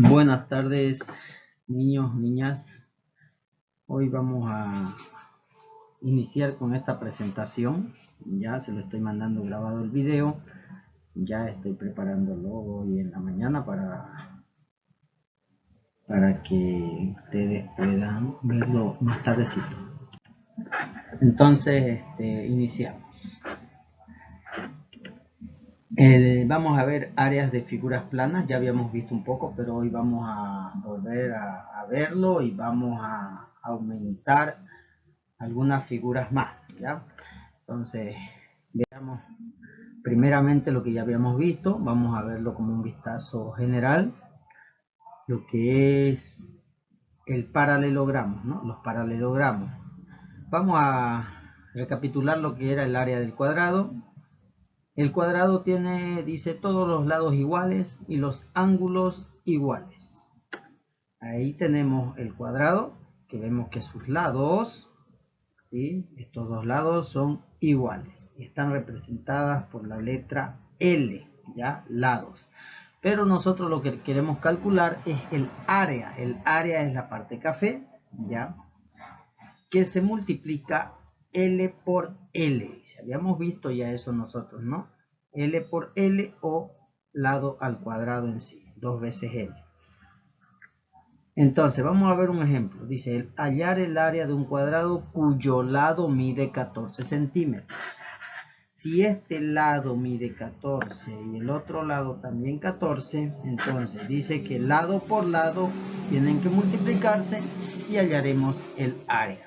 Buenas tardes, niños, niñas. Hoy vamos a iniciar con esta presentación. Ya se lo estoy mandando grabado el video. Ya estoy preparándolo hoy en la mañana para que ustedes puedan verlo más tardecito. Entonces, iniciamos. Vamos a ver áreas de figuras planas. Ya habíamos visto un poco, pero hoy vamos a volver a verlo y vamos a aumentar algunas figuras más, ¿ya? Entonces, veamos primeramente lo que ya habíamos visto. Vamos a verlo como un vistazo general, lo que es el paralelogramo, ¿no? Los paralelogramos. Vamos a recapitular lo que era el área del cuadrado. El cuadrado dice todos los lados iguales y los ángulos iguales. Ahí tenemos el cuadrado, que vemos que sus lados, ¿sí? Estos dos lados son iguales y están representadas por la letra L, ¿ya? Lados. Pero nosotros lo que queremos calcular es el área. El área es la parte café, ¿ya? Que se multiplica L por L. Si habíamos visto ya eso nosotros, ¿no? L por L o lado al cuadrado en sí, 2 veces L. Entonces, vamos a ver un ejemplo. Dice, hallar el área de un cuadrado cuyo lado mide 14 centímetros. Si este lado mide 14 y el otro lado también 14, entonces dice que lado por lado tienen que multiplicarse y hallaremos el área.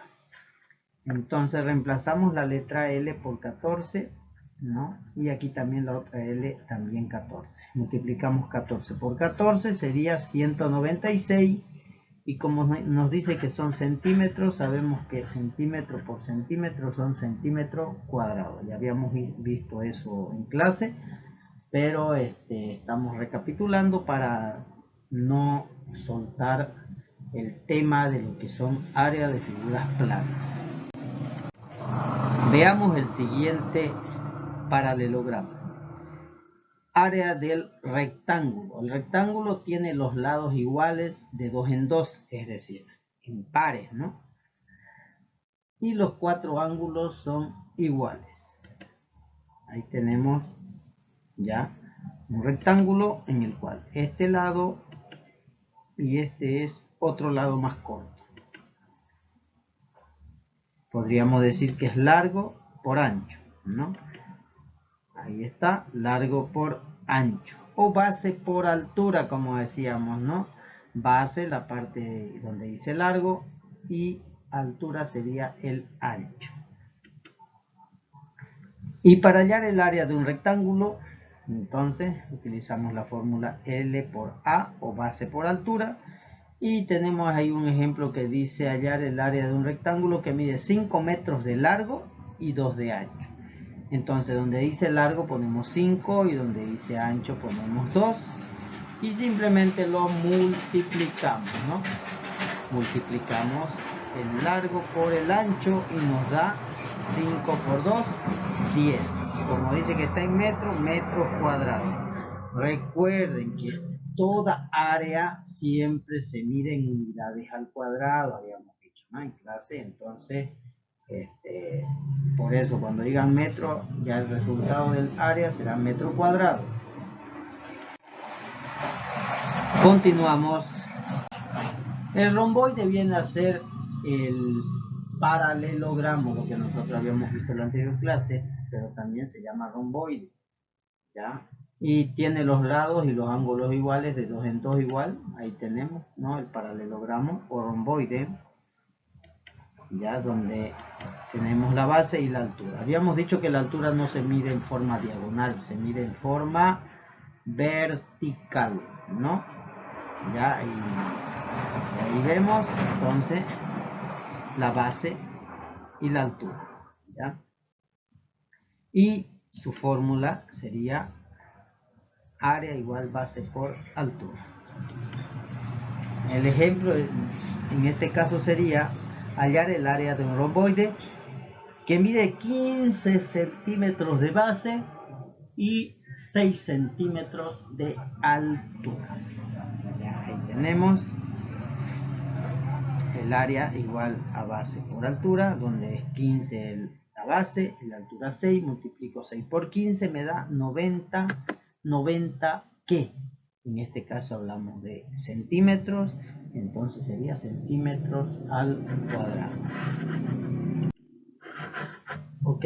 Entonces reemplazamos la letra L por 14, ¿no? Y aquí también la otra L también 14. Multiplicamos 14 por 14, sería 196. Y como nos dice que son centímetros, sabemos que centímetro por centímetro son centímetros cuadrados. Ya habíamos visto eso en clase, pero estamos recapitulando para no soltar el tema de lo que son áreas de figuras planas. Veamos el siguiente paralelogramo. Área del rectángulo. El rectángulo tiene los lados iguales de 2 en 2, es decir, en pares, ¿no? Y los 4 ángulos son iguales. Ahí tenemos ya un rectángulo en el cual este lado y este es otro lado más corto. Podríamos decir que es largo por ancho, ¿no? Ahí está, largo por ancho. O base por altura, como decíamos, ¿no? Base, la parte donde dice largo, y altura sería el ancho. Y para hallar el área de un rectángulo, entonces utilizamos la fórmula L por A o base por altura. Y tenemos ahí un ejemplo que dice hallar el área de un rectángulo que mide 5 metros de largo y 2 de ancho. Entonces donde dice largo ponemos 5 y donde dice ancho ponemos 2 y simplemente lo multiplicamos, ¿no? Multiplicamos el largo por el ancho y nos da 5 por 2, 10. Y como dice que está en metros, metros cuadrados. Recuerden que toda área siempre se mide en unidades al cuadrado, habíamos dicho, ¿no? En clase, entonces... por eso cuando digan metro, ya el resultado del área será metro cuadrado. Continuamos. El romboide viene a ser el paralelogramo, lo que nosotros habíamos visto en la anterior clase, pero también se llama romboide, ¿ya? Y tiene los lados y los ángulos iguales, de 2 en 2 igual. Ahí tenemos, ¿no? El paralelogramo o romboide, ya, donde tenemos la base y la altura. Habíamos dicho que la altura no se mide en forma diagonal, se mide en forma vertical, ¿no? Ya, y ahí vemos entonces la base y la altura, ¿ya? Y su fórmula sería área igual base por altura. El ejemplo en este caso sería hallar el área de un romboide que mide 15 centímetros de base y 6 centímetros de altura. Ya, ahí tenemos el área igual a base por altura, donde es 15 la base, la altura 6, multiplico 6 por 15, me da 90. 90 ¿qué? En este caso hablamos de centímetros, entonces sería centímetros al cuadrado. Ok.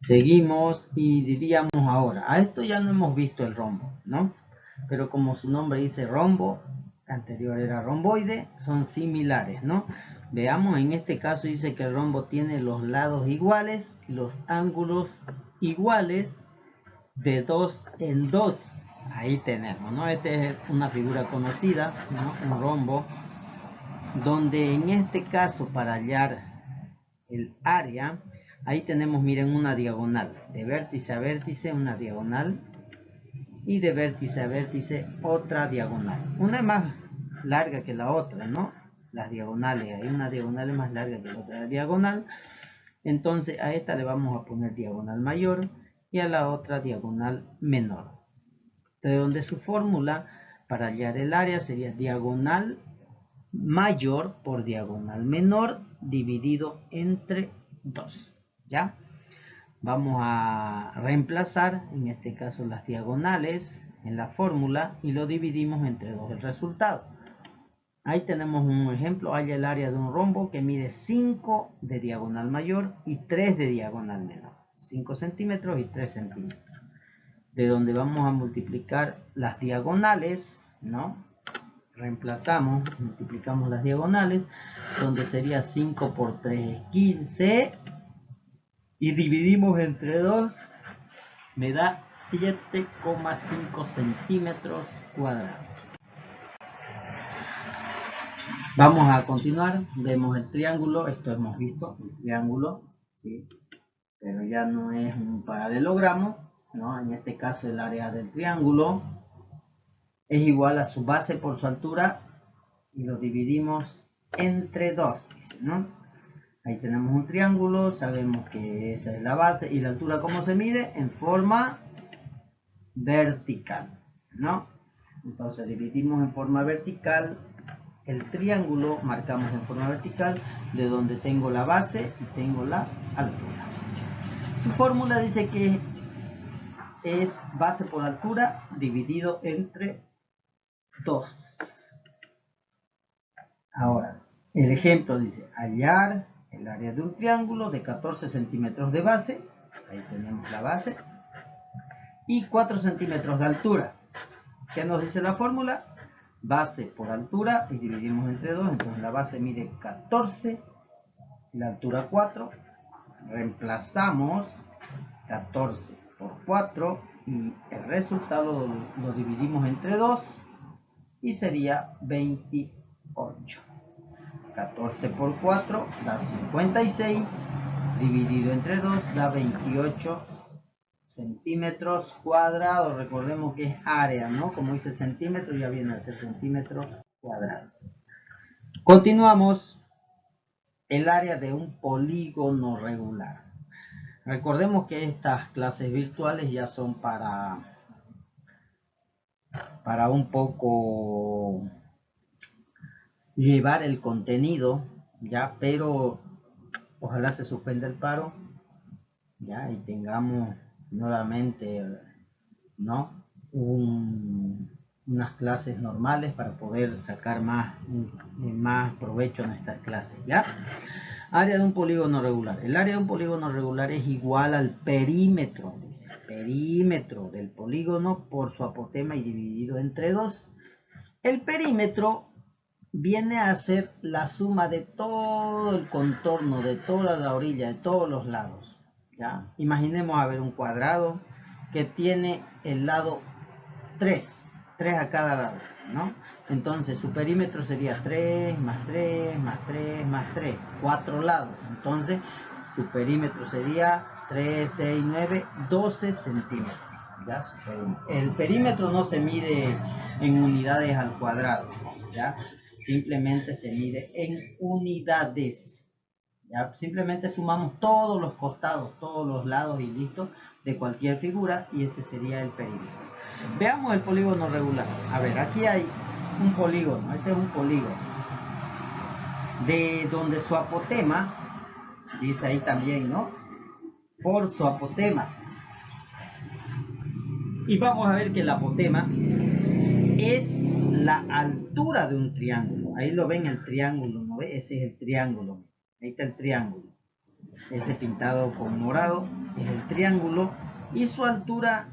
Seguimos y diríamos ahora, a esto ya no hemos visto el rombo, ¿no? Pero como su nombre dice rombo, anterior era romboide, son similares, ¿no? Veamos, en este caso dice que el rombo tiene los lados iguales y los ángulos iguales de 2 en 2. Ahí tenemos, ¿no? Esta es una figura conocida, ¿no? Un rombo, donde en este caso para hallar el área, ahí tenemos, miren, una diagonal, de vértice a vértice una diagonal, y de vértice a vértice otra diagonal. Una es más larga que la otra, ¿no? Las diagonales, hay una diagonal más larga que la otra diagonal. Entonces a esta le vamos a poner diagonal mayor y a la otra diagonal menor. De donde su fórmula para hallar el área sería diagonal mayor por diagonal menor dividido entre 2. ¿Ya? Vamos a reemplazar, en este caso, las diagonales en la fórmula y lo dividimos entre 2 el resultado. Ahí tenemos un ejemplo, halla el área de un rombo que mide 5 de diagonal mayor y 3 de diagonal menor. 5 centímetros y 3 centímetros. De donde vamos a multiplicar las diagonales, ¿no? Reemplazamos, multiplicamos las diagonales, donde sería 5 por 3 es 15, y dividimos entre 2, me da 7,5 centímetros cuadrados. Vamos a continuar, vemos el triángulo, esto hemos visto, el triángulo, ¿sí? Pero ya no es un paralelogramo, ¿no? En este caso el área del triángulo es igual a su base por su altura y lo dividimos entre 2, ¿no? Ahí tenemos un triángulo, sabemos que esa es la base y la altura, ¿cómo se mide? En forma vertical, ¿no? Entonces dividimos en forma vertical el triángulo, marcamos en forma vertical, de donde tengo la base y tengo la altura. Su fórmula dice que es base por altura dividido entre 2. Ahora, el ejemplo dice hallar el área de un triángulo de 14 centímetros de base, ahí tenemos la base, y 4 centímetros de altura. ¿Qué nos dice la fórmula? Base por altura y dividimos entre 2, entonces la base mide 14 y la altura 4. Reemplazamos 14 por 4 y el resultado lo dividimos entre 2 y sería 28. 14 por 4 da 56, dividido entre 2 da 28 centímetros cuadrados. Recordemos que es área, ¿no? Como dice centímetro, ya viene a ser centímetros cuadrados. Continuamos. El área de un polígono regular. Recordemos que estas clases virtuales ya son para un poco llevar el contenido, ya, pero ojalá se suspenda el paro, ya, y tengamos nuevamente, ¿no? Unas clases normales para poder sacar más provecho en estas clases, ¿ya? Área de un polígono regular. El área de un polígono regular es igual al perímetro, dice, perímetro del polígono por su apotema y dividido entre 2. El perímetro viene a ser la suma de todo el contorno, de toda la orilla, de todos los lados, ¿ya? Imaginemos a ver un cuadrado que tiene el lado 3 a cada lado, ¿no? Entonces su perímetro sería 3 más 3 más 3 más 3, 4 lados. Entonces su perímetro sería 3, 6, 9, 12 centímetros. ¿Ya? El perímetro no se mide en unidades al cuadrado, ¿ya? Simplemente se mide en unidades. ¿Ya? Simplemente sumamos todos los costados, todos los lados y listo de cualquier figura y ese sería el perímetro. Veamos el polígono regular. A ver, aquí hay un polígono, este es un polígono, de donde su apotema, dice ahí también, ¿no? Por su apotema. Y vamos a ver que el apotema es la altura de un triángulo. Ahí lo ven el triángulo, ¿no ve? Ese es el triángulo. Ahí está el triángulo. Ese pintado con morado es el triángulo. Y su altura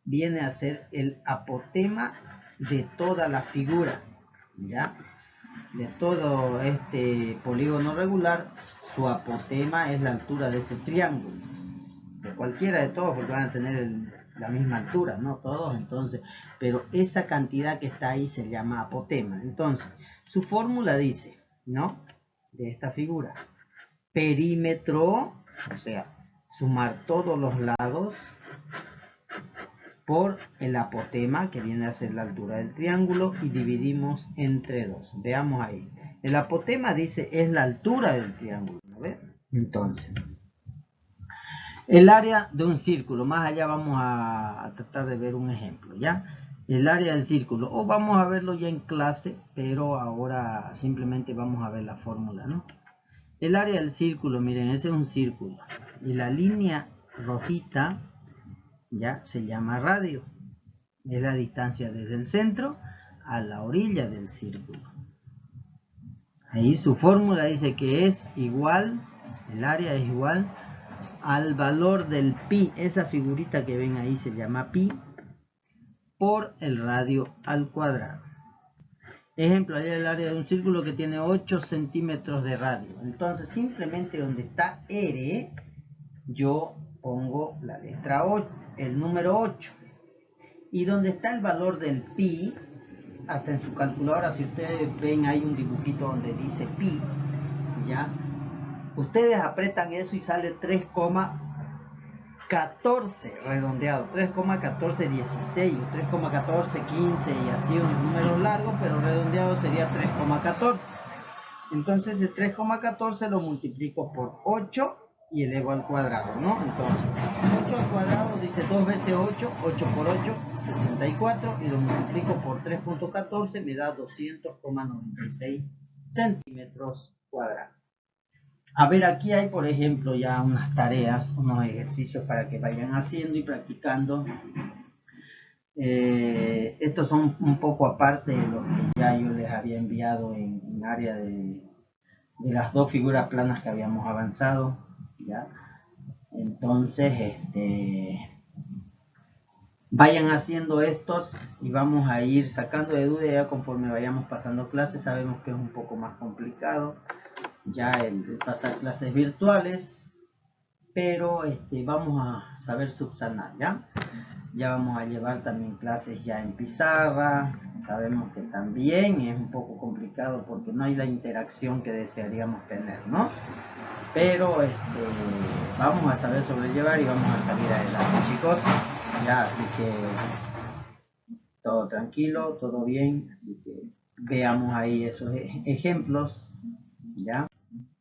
viene a ser el apotema de toda la figura. ¿Ya? De todo este polígono regular, su apotema es la altura de ese triángulo. De cualquiera de todos, porque van a tener la misma altura, no todos, entonces, pero esa cantidad que está ahí se llama apotema. Entonces, su fórmula dice, ¿no? De esta figura, perímetro, o sea, sumar todos los lados por el apotema, que viene a ser la altura del triángulo, y dividimos entre 2. Veamos ahí. El apotema dice es la altura del triángulo, ¿no ve? Entonces, el área de un círculo, más allá vamos a tratar de ver un ejemplo, ¿ya? El área del círculo, o vamos a verlo ya en clase, pero ahora simplemente vamos a ver la fórmula, ¿no? El área del círculo, miren, ese es un círculo, y la línea rojita, ya, se llama radio. Es la distancia desde el centro a la orilla del círculo. Ahí su fórmula dice que es igual, el área es igual al valor del pi, esa figurita que ven ahí se llama pi, por el radio al cuadrado. Ejemplo, ahí el área de un círculo que tiene 8 centímetros de radio. Entonces simplemente donde está R, yo pongo la letra 8, el número 8. Y donde está el valor del pi, hasta en su calculadora, si ustedes ven hay un dibujito donde dice pi, ¿ya? Ustedes apretan eso y sale 3,14 redondeado, 3,1416 o 3,1415 y así un número largo, pero redondeado sería 3,14. Entonces el 3,14 lo multiplico por 8 y elevo al cuadrado, ¿no? Entonces 8 al cuadrado dice 2 veces 8, 8 por 8, 64, y lo multiplico por 3,14, me da 200,96 centímetros cuadrados. A ver, aquí hay, por ejemplo, ya unas tareas, unos ejercicios para que vayan haciendo y practicando. Estos son un poco aparte de lo que ya yo les había enviado en área de las dos figuras planas que habíamos avanzado, ¿ya? Entonces, vayan haciendo estos y vamos a ir sacando de duda ya conforme vayamos pasando clases. Sabemos que es un poco más complicado ya el pasar clases virtuales, pero vamos a saber subsanar, ¿ya? Ya vamos a llevar también clases ya en pizarra. Sabemos que también es un poco complicado porque no hay la interacción que desearíamos tener, ¿no? Pero vamos a saber sobrellevar y vamos a salir adelante, chicos. Ya, así que todo tranquilo, todo bien. Así que veamos ahí esos ejemplos, ¿ya?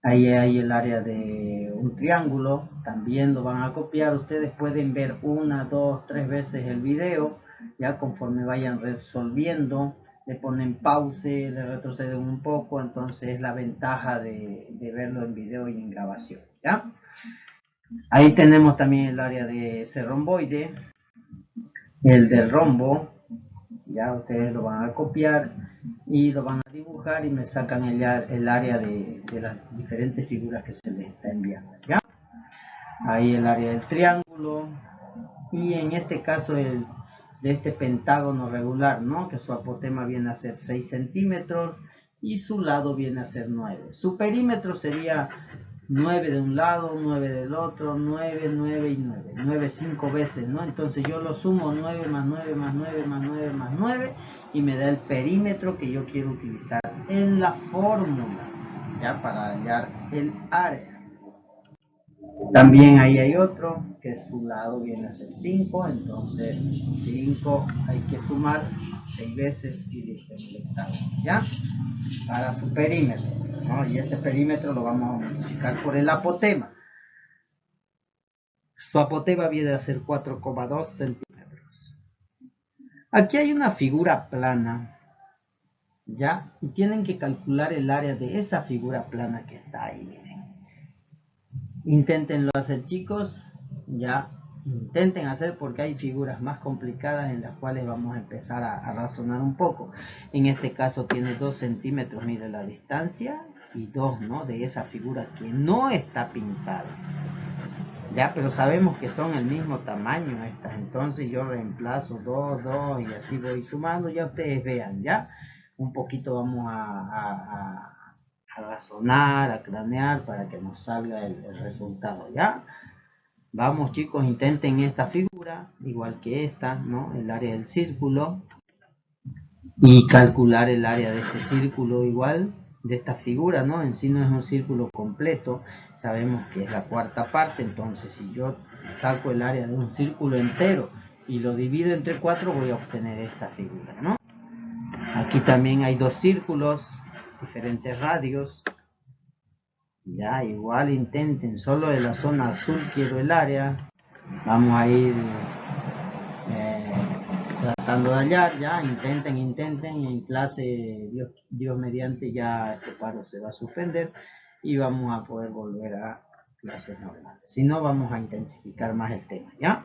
Ahí hay el área de un triángulo, también lo van a copiar. Ustedes pueden ver 1, 2, 3 veces el video, ya conforme vayan resolviendo, le ponen pause, le retroceden un poco, entonces es la ventaja de verlo en video y en grabación, ¿ya? Ahí tenemos también el área de ese romboide, el del rombo, ya ustedes lo van a copiar y lo van a dibujar y me sacan el área de las diferentes figuras que se les está enviando, ¿ya? Ahí el área del triángulo y en este caso de este pentágono regular, ¿no? Que su apotema viene a ser 6 centímetros y su lado viene a ser 9. Su perímetro sería 9 de un lado, 9 del otro, 9, 9 y 9. 9 5 veces, ¿no? Entonces yo lo sumo 9 más 9 más 9 más 9 más 9 y me da el perímetro que yo quiero utilizar en la fórmula, ya para hallar el área. También ahí hay otro que su lado viene a ser 5, entonces 5 hay que sumar 6 veces y listo en el examen, ¿ya? Para su perímetro, ¿no? Y ese perímetro lo vamos a multiplicar por el apotema. Su apotema viene a ser 4,2 centímetros. Aquí hay una figura plana ¿ya? Y tienen que calcular el área de esa figura plana que está ahí, miren. Inténtenlo hacer, chicos, ya. Intenten hacer porque hay figuras más complicadas en las cuales vamos a empezar a razonar un poco. En este caso tiene 2 centímetros, mire la distancia, y 2, ¿no? De esa figura que no está pintada. Ya, pero sabemos que son el mismo tamaño estas, entonces yo reemplazo 2, 2 y así voy sumando, ya ustedes vean, ya. Un poquito vamos a razonar, a cranear para que nos salga el resultado, ya. Vamos, chicos, intenten esta figura, igual que esta, ¿no? El área del círculo y calcular el área de este círculo igual de esta figura, ¿no? En sí no es un círculo completo, sabemos que es la cuarta parte, entonces si yo saco el área de un círculo entero y lo divido entre 4 voy a obtener esta figura, ¿no? Aquí también hay 2 círculos, diferentes radios, ya igual intenten, solo de la zona azul quiero el área, vamos a ir eh, tratando de hallar, ya, intenten, en clase, Dios mediante, ya este paro se va a suspender y vamos a poder volver a clases normales. Si no, vamos a intensificar más el tema, ¿ya?